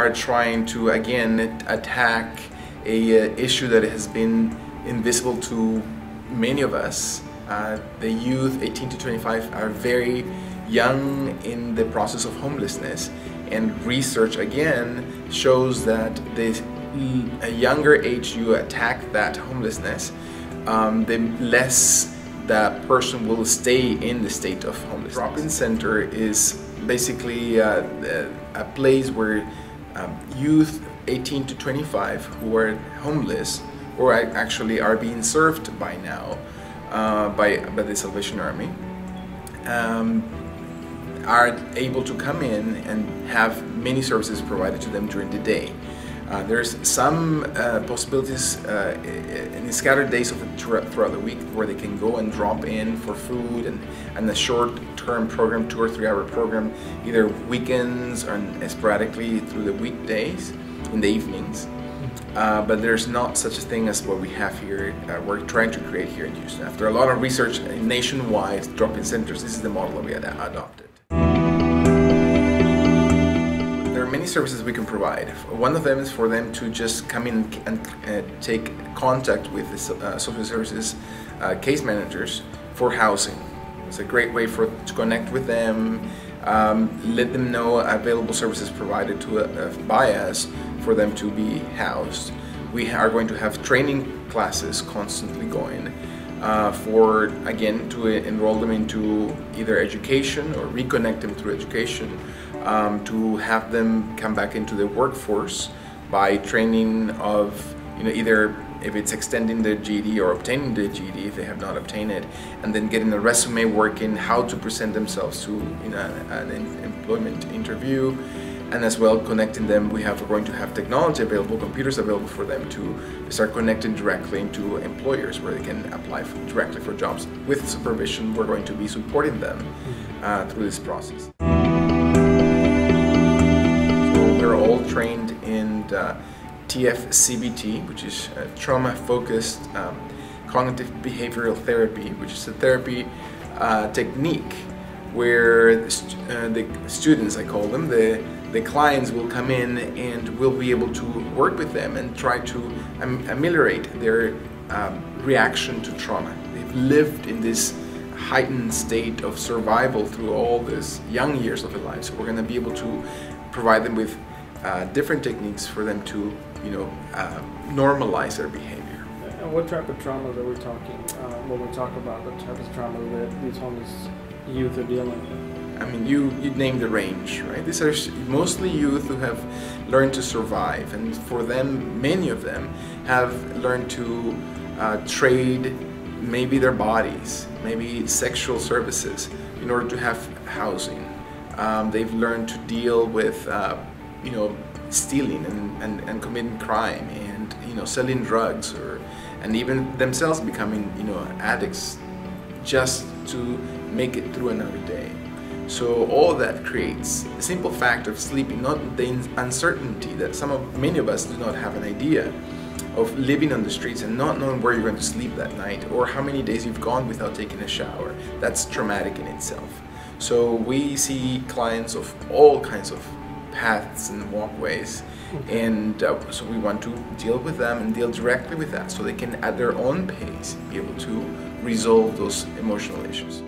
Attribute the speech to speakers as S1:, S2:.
S1: are trying to again attack a issue that has been invisible to many of us. The youth 18 to 25 are very young in the process of homelessness, and research again shows that the younger age you attack that homelessness, the less that person will stay in the state of homelessness. Drop-in center is basically a place where youth 18 to 25 who are homeless or actually are being served by now by the Salvation Army are able to come in and have many services provided to them during the day. There's some possibilities in scattered days throughout the week where they can go and drop in for food and a short-term program, 2 or 3 hour program, either weekends or sporadically through the weekdays in the evenings. But there's not such a thing as what we have here. We're trying to create here in Houston. After a lot of research nationwide, drop-in centers, this is the model that we adopted. There are many services we can provide. One of them is for them to just come in and take contact with the social services case managers for housing. It's a great way to connect with them, let them know available services provided by us for them to be housed. We are going to have training classes constantly going to enroll them into either education or reconnect them through education, to have them come back into the workforce by training of, either if it's extending the GED or obtaining the GED if they have not obtained it, and then getting a resume working, how to present themselves to an employment interview, and as well connecting them. We're going to have technology available, computers available for them to start connecting directly into employers where they can apply directly for jobs. With supervision, we're going to be supporting them through this process. So we're all trained in TFCBT, which is trauma-focused cognitive behavioral therapy, which is a therapy technique where the students, I call them, the clients will come in and we'll be able to work with them and try to ameliorate their reaction to trauma. They've lived in this heightened state of survival through all these young years of their lives. So we're going to be able to provide them with different techniques for them to, normalize their behavior.
S2: And what type of trauma are we talking when we talk about the type of trauma that these homeless youth are dealing with?
S1: I mean, you name the range, right? These are mostly youth who have learned to survive, and for them, many of them have learned to trade maybe their bodies, maybe sexual services in order to have housing. They've learned to deal with, stealing and committing crime, and selling drugs, and even themselves becoming addicts just to make it through another day. So all of that creates the simple fact of sleeping, not the uncertainty that many of us do not have an idea of living on the streets and not knowing where you're going to sleep that night or how many days you've gone without taking a shower. That's traumatic in itself. So we see clients of all kinds of paths and walkways, and so we want to deal with them and deal directly with that so they can at their own pace be able to resolve those emotional issues.